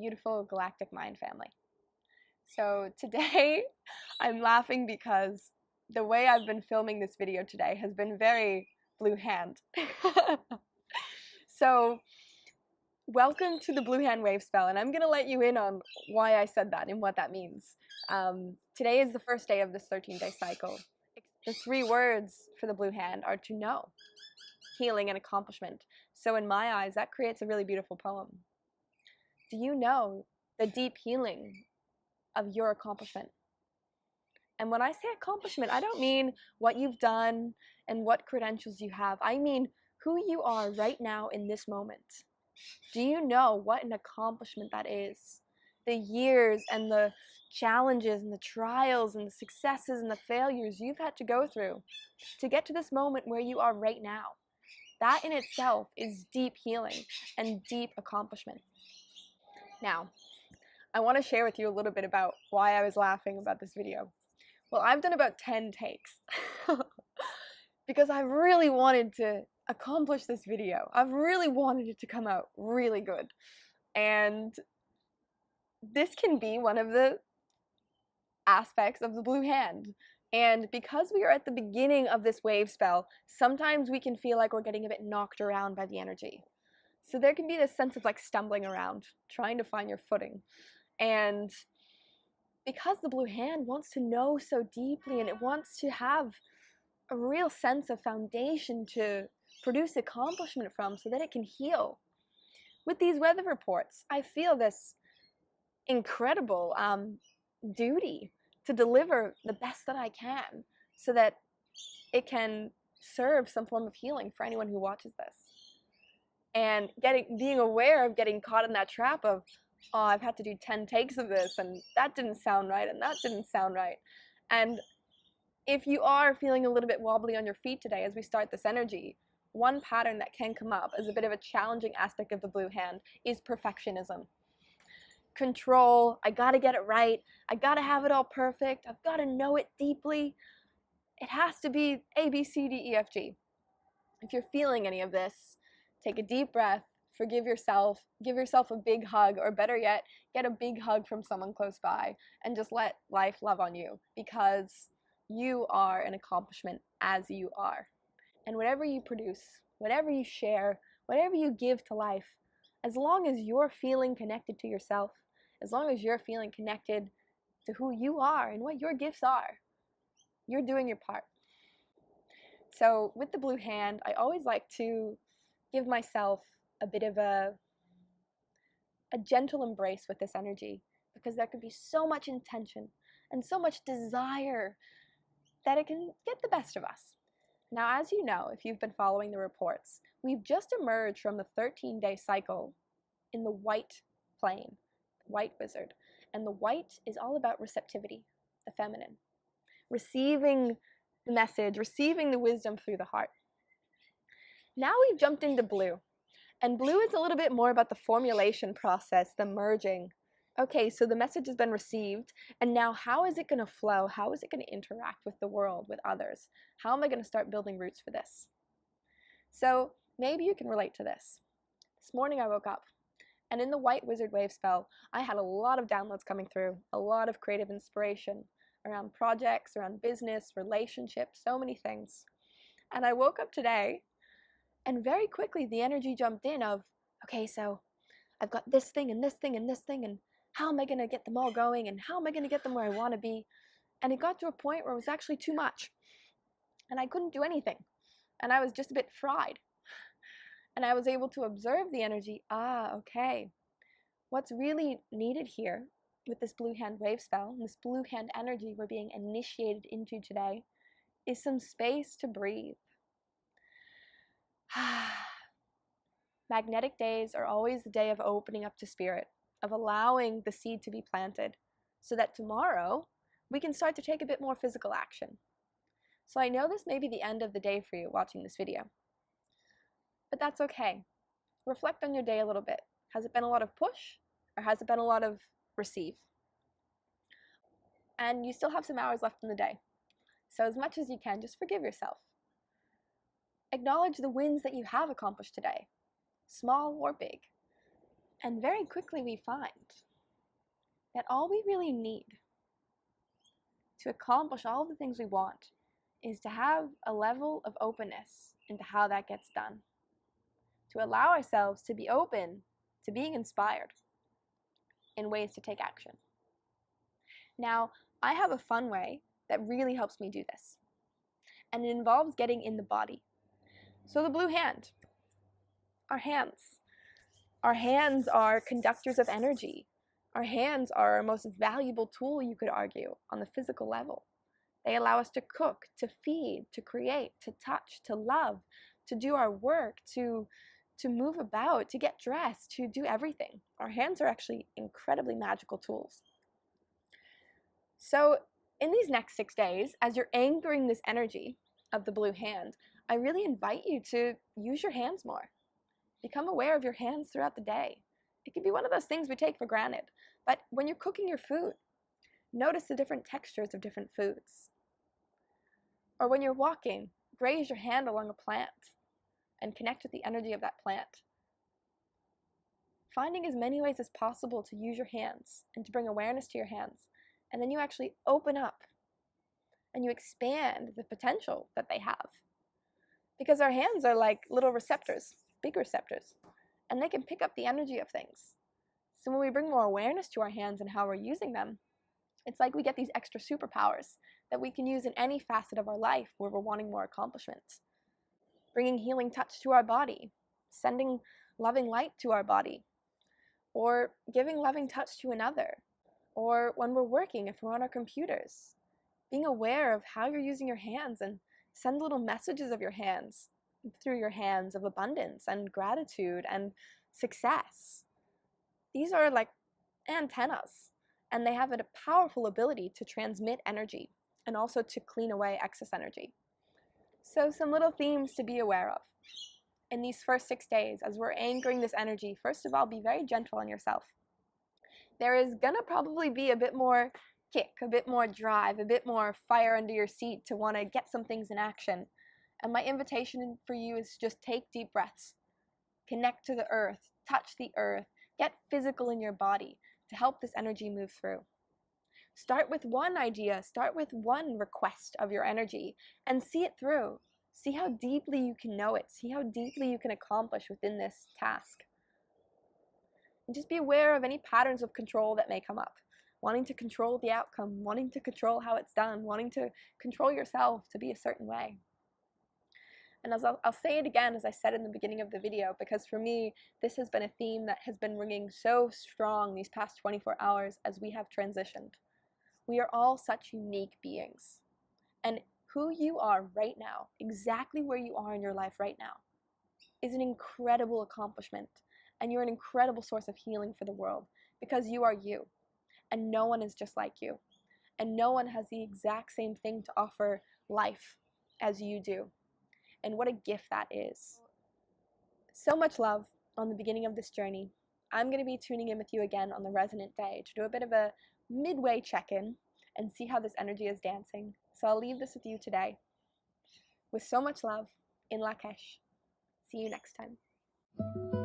beautiful galactic Mayan family. So today I'm laughing because the way I've been filming this video today has been very blue hand. So welcome to the blue hand wave spell, and I'm gonna let you in on why I said that and what that means. Today is the first day of this 13-day cycle. The 3 words for the blue hand are to know, healing, and accomplishment. So in my eyes, that creates a really beautiful poem. Do you know the deep healing of your accomplishment? And when I say accomplishment, I don't mean what you've done and what credentials you have. I mean who you are right now in this moment. Do you know what an accomplishment that is? The years and the challenges and the trials and the successes and the failures you've had to go through to get to this moment where you are right now. That in itself is deep healing and deep accomplishment. Now, I want to share with you a little bit about why I was laughing about this video. Well, I've done about 10 takes because I really wanted to accomplish this video. I've really wanted it to come out really good. And this can be one of the aspects of the blue hand. And because we are at the beginning of this wave spell, sometimes we can feel like we're getting a bit knocked around by the energy. So there can be this sense of like stumbling around, trying to find your footing. And because the blue hand wants to know so deeply and it wants to have a real sense of foundation to produce accomplishment from so that it can heal. With these weather reports, I feel this incredible duty to deliver the best that I can so that it can serve some form of healing for anyone who watches this. And being aware of getting caught in that trap of, oh, I've had to do 10 takes of this and that didn't sound right and that didn't sound right. And if you are feeling a little bit wobbly on your feet today as we start this energy, one pattern that can come up as a bit of a challenging aspect of the blue hand is perfectionism. Control, I gotta get it right, I gotta have it all perfect, I've gotta know it deeply. It has to be A, B, C, D, E, F, G. If you're feeling any of this, take a deep breath, forgive yourself, give yourself a big hug, or better yet, get a big hug from someone close by and just let life love on you, because you are an accomplishment as you are. And whatever you produce, whatever you share, whatever you give to life, as long as you're feeling connected to yourself, as long as you're feeling connected to who you are and what your gifts are, you're doing your part. So with the blue hand, I always like to give myself a bit of a gentle embrace with this energy, because there could be so much intention and so much desire that it can get the best of us. Now, as you know, if you've been following the reports, we've just emerged from the 13-day cycle in the white plane, white wizard. And the white is all about receptivity, the feminine. Receiving the message, receiving the wisdom through the heart. Now we've jumped into blue. And blue is a little bit more about the formulation process, the merging. Okay, so the message has been received, and now how is it going to flow? How is it going to interact with the world, with others? How am I going to start building roots for this? So maybe you can relate to this. This morning I woke up, and in the white wizard wave spell, I had a lot of downloads coming through, a lot of creative inspiration around projects, around business, relationships, so many things. And I woke up today, and very quickly the energy jumped in of, okay, so I've got this thing and this thing and this thing, and how am I going to get them all going, and how am I going to get them where I want to be? And it got to a point where it was actually too much, and I couldn't do anything, and I was just a bit fried. And I was able to observe the energy. Okay, what's really needed here with this blue hand wave spell, this blue hand energy we're being initiated into today, is some space to breathe. Magnetic days are always the day of opening up to spirit, of allowing the seed to be planted, so that tomorrow we can start to take a bit more physical action. So I know this may be the end of the day for you watching this video, but that's okay. Reflect on your day a little bit. Has it been a lot of push, or has it been a lot of receive? And you still have some hours left in the day. So as much as you can, just forgive yourself. Acknowledge the wins that you have accomplished today, small or big. And very quickly we find that all we really need to accomplish all the things we want is to have a level of openness into how that gets done. To allow ourselves to be open to being inspired in ways to take action. Now, I have a fun way that really helps me do this, and it involves getting in the body. So the blue hand, our hands. Our hands are conductors of energy. Our hands are our most valuable tool, you could argue, on the physical level. They allow us to cook, to feed, to create, to touch, to love, to do our work, to move about, to get dressed, to do everything. Our hands are actually incredibly magical tools. So in these next 6 days, as you're anchoring this energy of the blue hand, I really invite you to use your hands more. Become aware of your hands throughout the day. It can be one of those things we take for granted, but when you're cooking your food, notice the different textures of different foods. Or when you're walking, graze your hand along a plant and connect with the energy of that plant. Finding as many ways as possible to use your hands and to bring awareness to your hands, and then you actually open up and you expand the potential that they have. Because our hands are like little receptors, big receptors, and they can pick up the energy of things. So when we bring more awareness to our hands and how we're using them, it's like we get these extra superpowers that we can use in any facet of our life where we're wanting more accomplishment. Bringing healing touch to our body, sending loving light to our body, or giving loving touch to another, or when we're working, if we're on our computers, being aware of how you're using your hands and send little messages of your hands through your hands of abundance and gratitude and success. These are like antennas, and they have a powerful ability to transmit energy and also to clean away excess energy. So some little themes to be aware of in these first 6 days as we're anchoring this energy. First of all, be very gentle on yourself. There is gonna probably be a bit more kick, a bit more drive, a bit more fire under your seat to want to get some things in action. And my invitation for you is to just take deep breaths, connect to the earth, touch the earth, get physical in your body to help this energy move through. Start with one idea, start with one request of your energy and see it through. See how deeply you can know it, see how deeply you can accomplish within this task. And just be aware of any patterns of control that may come up. Wanting to control the outcome, wanting to control how it's done, wanting to control yourself to be a certain way. And as I'll say it again, as I said in the beginning of the video, because for me, this has been a theme that has been ringing so strong these past 24 hours as we have transitioned. We are all such unique beings. And who you are right now, exactly where you are in your life right now, is an incredible accomplishment. And you're an incredible source of healing for the world because you are you. And no one is just like you. And no one has the exact same thing to offer life as you do. And what a gift that is. So much love on the beginning of this journey. I'm going to be tuning in with you again on the Resonant Day to do a bit of a midway check-in and see how this energy is dancing. So I'll leave this with you today. With so much love, in Lakesh. See you next time.